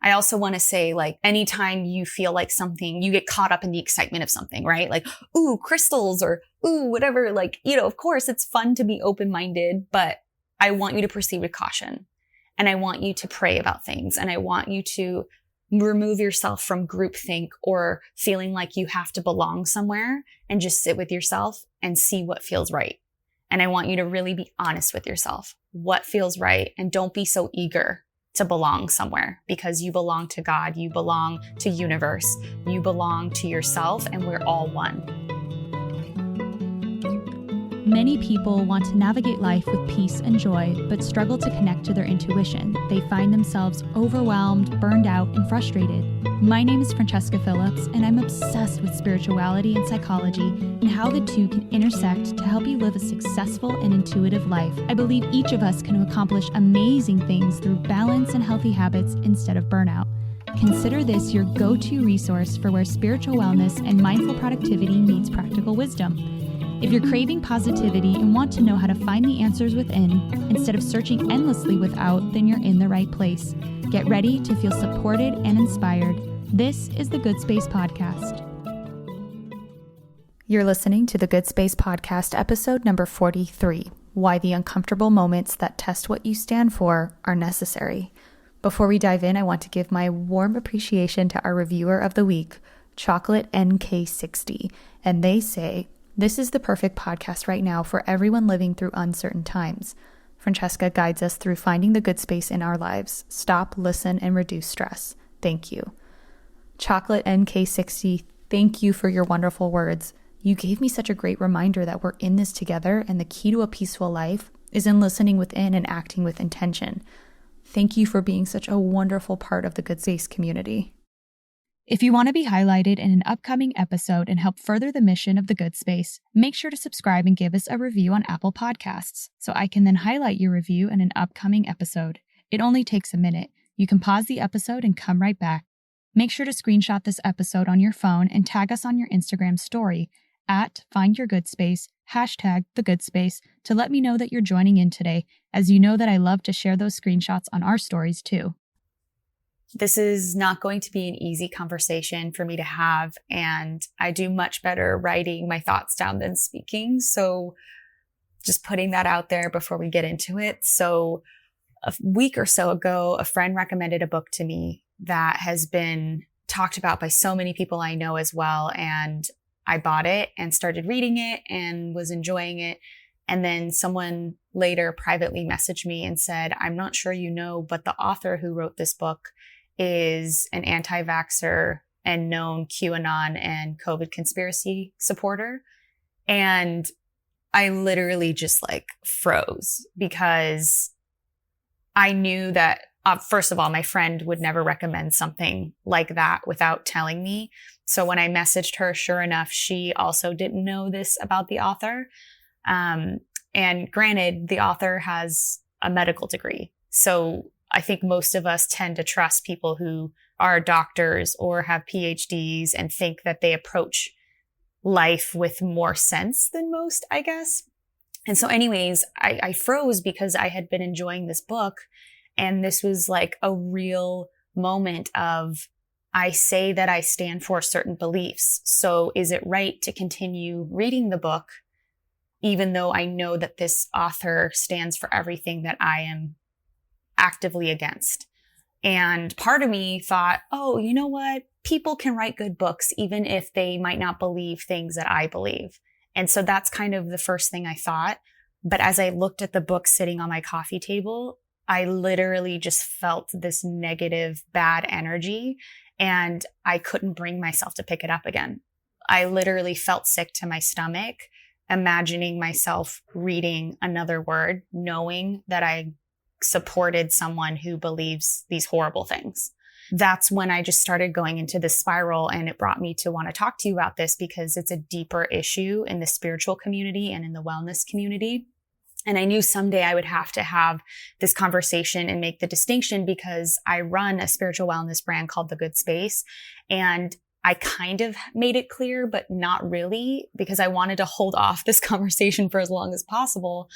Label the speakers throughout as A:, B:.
A: I also want to say, like, anytime you feel like something, you get caught up in the excitement of something, right? Like, ooh, crystals or ooh, whatever. Like, of course it's fun to be open-minded, but I want you to proceed with caution. And I want you to pray about things. And I want you to remove yourself from groupthink or feeling like you have to belong somewhere, and just sit with yourself and see what feels right. And I want you to really be honest with yourself. What feels right? And don't be so eager to belong somewhere, because you belong to God, you belong to universe, you belong to yourself, and we're all one.
B: Many people want to navigate life with peace and joy, but struggle to connect to their intuition. They find themselves overwhelmed, burned out, and frustrated. My name is Francesca Phillips, and I'm obsessed with spirituality and psychology and how the two can intersect to help you live a successful and intuitive life. I believe each of us can accomplish amazing things through balance and healthy habits instead of burnout. Consider this your go-to resource for where spiritual wellness and mindful productivity meets practical wisdom. If you're craving positivity and want to know how to find the answers within instead of searching endlessly without, then you're in the right place. Get ready to feel supported and inspired. This is the Good Space Podcast. You're listening to the Good Space Podcast, episode number 43, Why the Uncomfortable Moments That Test What You Stand For Are Necessary. Before we dive in, I want to give my warm appreciation to our reviewer of the week, Chocolate NK60, and they say, "This is the perfect podcast right now for everyone living through uncertain times. Francesca guides us through finding the good space in our lives. Stop, listen, and reduce stress. Thank you." Chocolate NK60, thank you for your wonderful words. You gave me such a great reminder that we're in this together, and the key to a peaceful life is in listening within and acting with intention. Thank you for being such a wonderful part of the Good Space community. If you want to be highlighted in an upcoming episode and help further the mission of the Good Space, make sure to subscribe and give us a review on Apple Podcasts so I can then highlight your review in an upcoming episode. It only takes a minute. You can pause the episode and come right back. Make sure to screenshot this episode on your phone and tag us on your Instagram story at @FindYourGoodSpace, #TheGoodSpace, to let me know that you're joining in today, as you know that I love to share those screenshots on our stories too.
A: This is not going to be an easy conversation for me to have, and I do much better writing my thoughts down than speaking. So just putting that out there before we get into it. So a week or so ago, a friend recommended a book to me that has been talked about by so many people I know as well. And I bought it and started reading it and was enjoying it. And then someone later privately messaged me and said, "I'm not sure you know, but the author who wrote this book is an anti-vaxxer and known QAnon and COVID conspiracy supporter." And I literally just froze, because I knew that, first of all, my friend would never recommend something like that without telling me. So when I messaged her, sure enough, she also didn't know this about the author. And granted, the author has a medical degree. So I think most of us tend to trust people who are doctors or have PhDs and think that they approach life with more sense than most, I guess. And so anyways, I froze because I had been enjoying this book, and this was like a real moment of, I say that I stand for certain beliefs. So is it right to continue reading the book, even though I know that this author stands for everything that I am actively against? And part of me thought, oh, you know what? People can write good books even if they might not believe things that I believe. And so that's kind of the first thing I thought. But as I looked at the book sitting on my coffee table, I literally just felt this negative, bad energy, and I couldn't bring myself to pick it up again. I literally felt sick to my stomach, imagining myself reading another word, knowing that I supported someone who believes these horrible things. That's when I just started going into this spiral, and it brought me to want to talk to you about this because it's a deeper issue in the spiritual community and in the wellness community. And I knew someday I would have to have this conversation and make the distinction, because I run a spiritual wellness brand called The Good Space. And I kind of made it clear, but not really, because I wanted to hold off this conversation for as long as possible.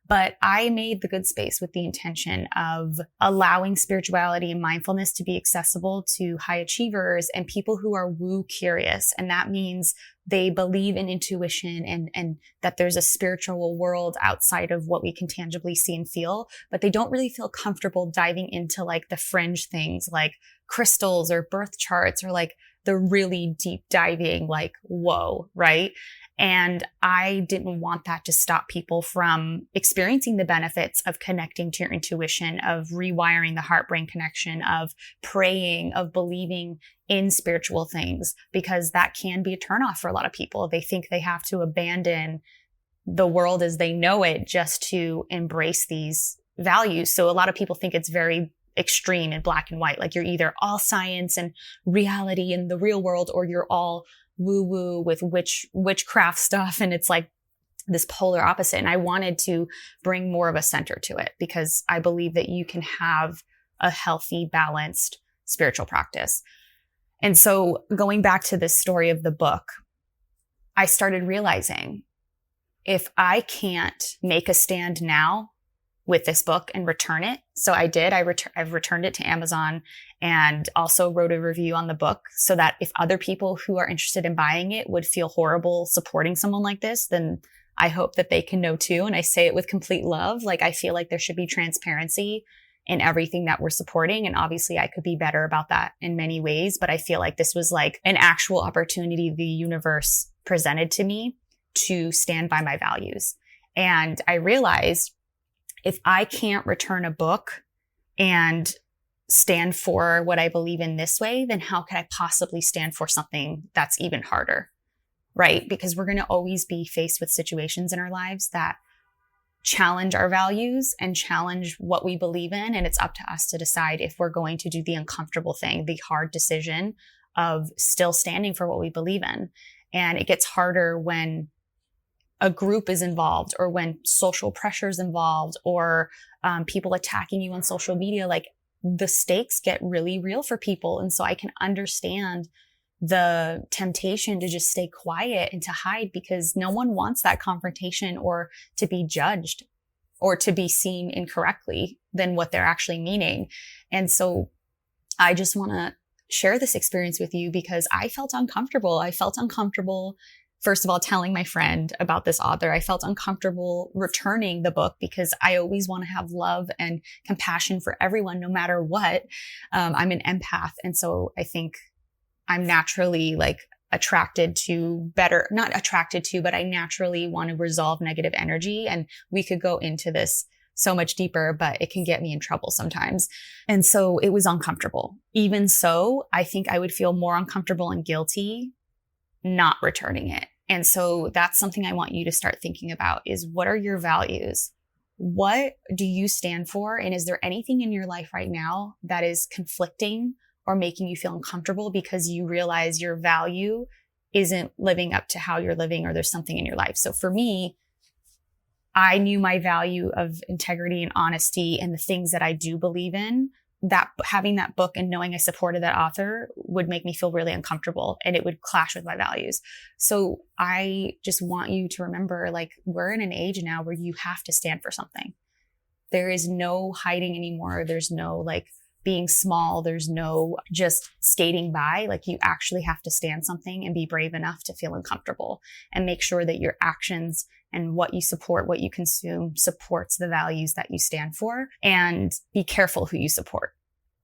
A: But I made the Good Space with the intention of allowing spirituality and mindfulness to be accessible to high achievers and people who are woo curious. And that means they believe in intuition and that there's a spiritual world outside of what we can tangibly see and feel, but they don't really feel comfortable diving into like the fringe things like crystals or birth charts or like the really deep diving, like, whoa, right? And I didn't want that to stop people from experiencing the benefits of connecting to your intuition, of rewiring the heart-brain connection, of praying, of believing in spiritual things, because that can be a turnoff for a lot of people. They think they have to abandon the world as they know it just to embrace these values. So a lot of people think it's very extreme and black and white. Like you're either all science and reality in the real world, or you're all woo-woo with witchcraft stuff. And it's like this polar opposite. And I wanted to bring more of a center to it because I believe that you can have a healthy, balanced spiritual practice. And so going back to this story of the book, I started realizing if I can't make a stand now with this book and return it. So I did. I've returned it to Amazon and also wrote a review on the book so that if other people who are interested in buying it would feel horrible supporting someone like this, then I hope that they can know too. And I say it with complete love. Like I feel like there should be transparency in everything that we're supporting. And obviously I could be better about that in many ways, but I feel like this was like an actual opportunity the universe presented to me to stand by my values. And I realized if I can't return a book and stand for what I believe in this way, then how could I possibly stand for something that's even harder, right? Because we're going to always be faced with situations in our lives that challenge our values and challenge what we believe in. And it's up to us to decide if we're going to do the uncomfortable thing, the hard decision of still standing for what we believe in. And it gets harder when a group is involved or when social pressure is involved or people attacking you on social media. Like the stakes get really real for people. And so I can understand the temptation to just stay quiet and to hide because no one wants that confrontation or to be judged or to be seen incorrectly than what they're actually meaning. And so I just want to share this experience with you because I felt uncomfortable. I felt uncomfortable first of all, telling my friend about this author. I felt uncomfortable returning the book because I always want to have love and compassion for everyone, no matter what. I'm an empath. And so I think I'm naturally like attracted to better, not attracted to, but I naturally want to resolve negative energy. And we could go into this so much deeper, but it can get me in trouble sometimes. And so it was uncomfortable. Even so, I think I would feel more uncomfortable and guilty not returning it. And so that's something I want you to start thinking about is what are your values? What do you stand for? And is there anything in your life right now that is conflicting or making you feel uncomfortable because you realize your value isn't living up to how you're living or there's something in your life? So for me, I knew my value of integrity and honesty and the things that I do believe in. That having that book and knowing I supported that author would make me feel really uncomfortable and it would clash with my values. So I just want you to remember, like, we're in an age now where you have to stand for something. There is no hiding anymore. There's no like being small. There's no just skating by. Like you actually have to stand something and be brave enough to feel uncomfortable and make sure that your actions and what you support, what you consume supports the values that you stand for, and be careful who you support.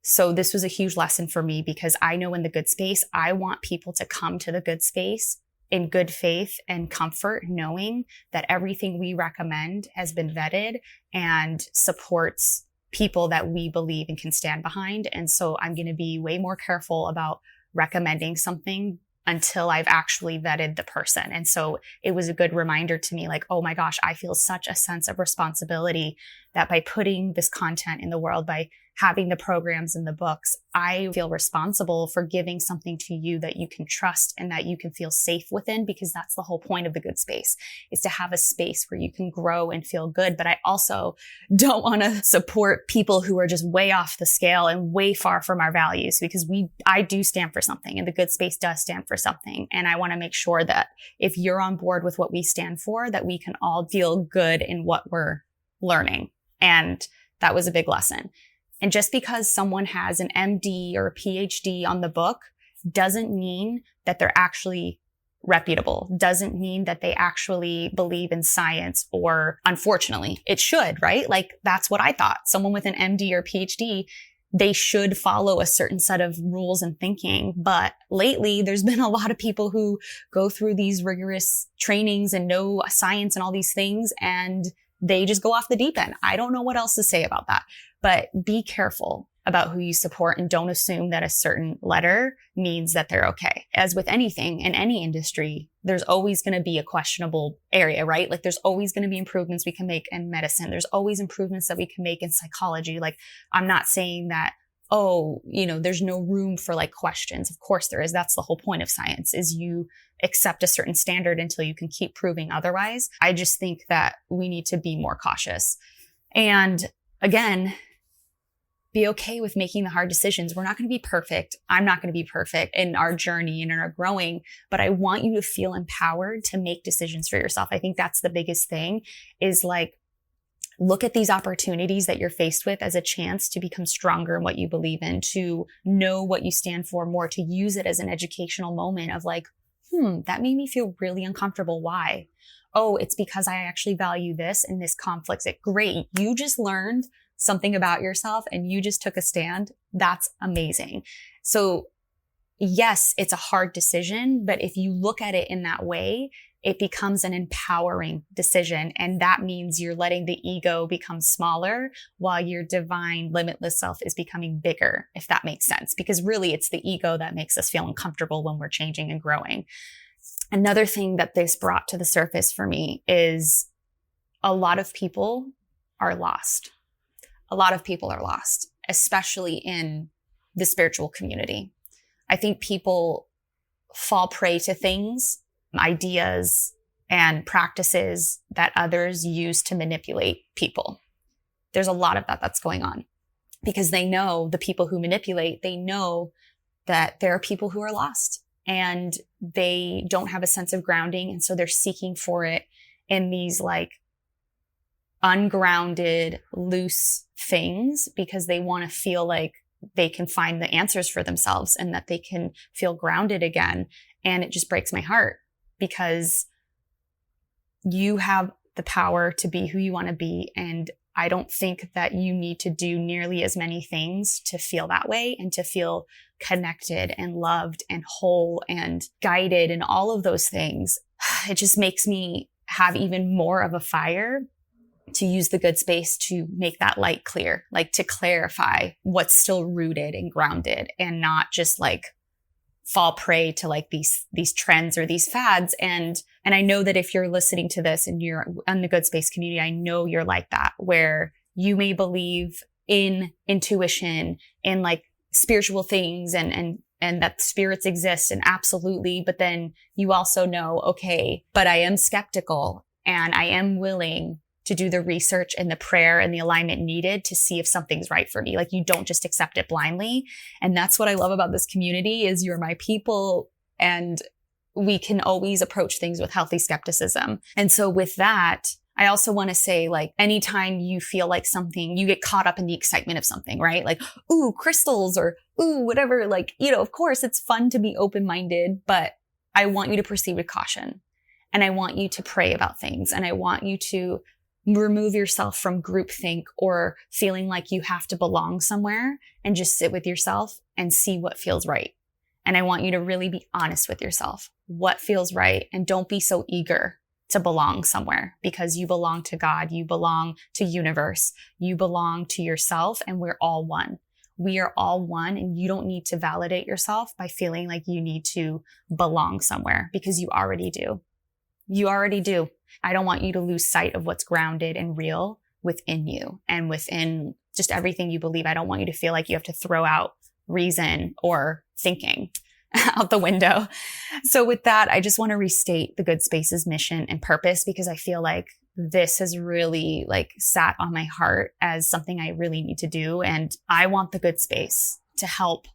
A: So this was a huge lesson for me because I know in the good space, I want people to come to the good space in good faith and comfort, knowing that everything we recommend has been vetted and supports people that we believe and can stand behind. And so I'm going to be way more careful about recommending something until I've actually vetted the person. And so it was a good reminder to me, like, oh my gosh, I feel such a sense of responsibility that by putting this content in the world, by having the programs and the books, I feel responsible for giving something to you that you can trust and that you can feel safe within, because that's the whole point of the good space, is to have a space where you can grow and feel good. But I also don't want to support people who are just way off the scale and way far from our values, because I do stand for something and the good space does stand for something. And I want to make sure that if you're on board with what we stand for, that we can all feel good in what we're learning. And that was a big lesson. And just because someone has an MD or a PhD on the book doesn't mean that they're actually reputable, doesn't mean that they actually believe in science, or unfortunately, it should, right? Like that's what I thought. Someone with an MD or PhD, they should follow a certain set of rules and thinking. But lately, there's been a lot of people who go through these rigorous trainings and know science and all these things, and they just go off the deep end. I don't know what else to say about that, but be careful about who you support and don't assume that a certain letter means that they're okay. As with anything in any industry, there's always going to be a questionable area, right? Like there's always going to be improvements we can make in medicine. There's always improvements that we can make in psychology. Like I'm not saying that, there's no room for like questions. Of course there is. That's the whole point of science, is you accept a certain standard until you can keep proving otherwise. I just think that we need to be more cautious. And again, be okay with making the hard decisions. We're not going to be perfect. I'm not going to be perfect in our journey and in our growing, but I want you to feel empowered to make decisions for yourself. I think that's the biggest thing, is like, look at these opportunities that you're faced with as a chance to become stronger in what you believe in, to know what you stand for more, to use it as an educational moment of like, that made me feel really uncomfortable. Why? Oh, it's because I actually value this and this conflicts it. Great. You just learned something about yourself and you just took a stand. That's amazing. So yes, it's a hard decision, but if you look at it in that way, it becomes an empowering decision. And that means you're letting the ego become smaller while your divine limitless self is becoming bigger, if that makes sense. Because really it's the ego that makes us feel uncomfortable when we're changing and growing. Another thing that this brought to the surface for me is a lot of people are lost. A lot of people are lost, especially in the spiritual community. I think people fall prey to things, ideas, and practices that others use to manipulate people. There's a lot of that that's going on because they know, the people who manipulate, they know that there are people who are lost and they don't have a sense of grounding. And so they're seeking for it in these like ungrounded, loose things because they want to feel like they can find the answers for themselves and that they can feel grounded again. And it just breaks my heart because you have the power to be who you want to be. And I don't think that you need to do nearly as many things to feel that way and to feel connected and loved and whole and guided and all of those things. It just makes me have even more of a fire to use the good space to make that light clear, like to clarify what's still rooted and grounded and not just like fall prey to like these trends or these fads. And I know that if you're listening to this and you're in the good space community, I know you're like that, where you may believe in intuition and like spiritual things and that spirits exist and absolutely. But then you also know, okay, but I am skeptical and I am willing to do the research and the prayer and the alignment needed to see if something's right for me. Like you don't just accept it blindly. And that's what I love about this community is you're my people and we can always approach things with healthy skepticism. And so with that, I also want to say like anytime you feel like something, you get caught up in the excitement of something, right? Like, ooh, crystals or ooh, whatever. Like, of course it's fun to be open-minded, but I want you to proceed with caution and I want you to pray about things and I want you to remove yourself from groupthink or feeling like you have to belong somewhere and just sit with yourself and see what feels right. And I want you to really be honest with yourself. What feels right? And don't be so eager to belong somewhere because you belong to God. You belong to universe. You belong to yourself and we're all one. We are all one and you don't need to validate yourself by feeling like you need to belong somewhere because you already do. You already do. I don't want you to lose sight of what's grounded and real within you and within just everything you believe. I don't want you to feel like you have to throw out reason or thinking out the window. So with that, I just want to restate the Good Space's mission and purpose because I feel like this has really like sat on my heart as something I really need to do. And I want the Good Space to help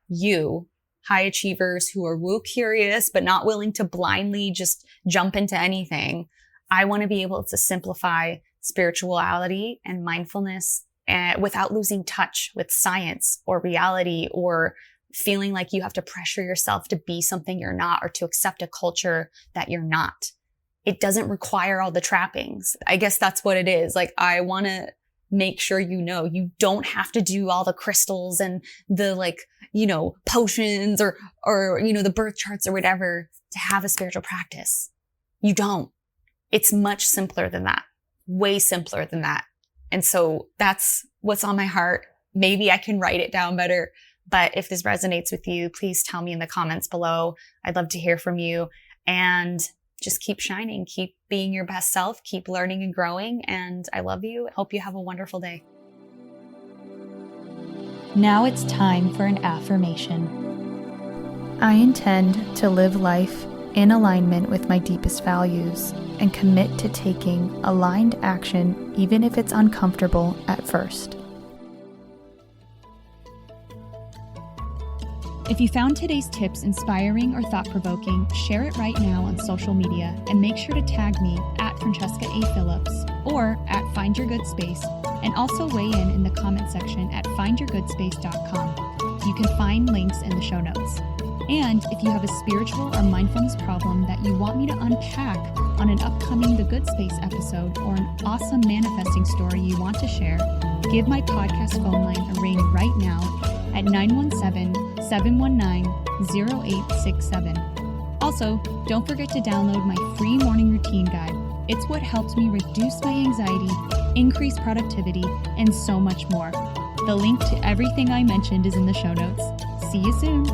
A: you high achievers who are woo curious, but not willing to blindly just jump into anything. I want to be able to simplify spirituality and mindfulness without losing touch with science or reality, or feeling like you have to pressure yourself to be something you're not, or to accept a culture that you're not. It doesn't require all the trappings. I guess that's what it is. Like, I want to make sure you don't have to do all the crystals and the potions or the birth charts or whatever to have a spiritual practice. You don't. It's much simpler than that. Way simpler than that. And so that's what's on my heart. Maybe I can write it down better, but if this resonates with you, please tell me in the comments below. I'd love to hear from you, and just keep shining, keep being your best self, keep learning and growing. And I love you. Hope you have a wonderful day.
B: Now it's time for an affirmation. I intend to live life in alignment with my deepest values and commit to taking aligned action, even if it's uncomfortable at first. If you found today's tips inspiring or thought-provoking, share it right now on social media and make sure to tag me at Francesca A. Phillips or at Find Your Good Space, and also weigh in the comment section at findyourgoodspace.com. You can find links in the show notes. And if you have a spiritual or mindfulness problem that you want me to unpack on an upcoming The Good Space episode, or an awesome manifesting story you want to share, give my podcast phone line a ring right now at 917-719-0867. Also, don't forget to download my free morning routine guide. It's what helps me reduce my anxiety, increase productivity, and so much more. The link to everything I mentioned is in the show notes. See you soon.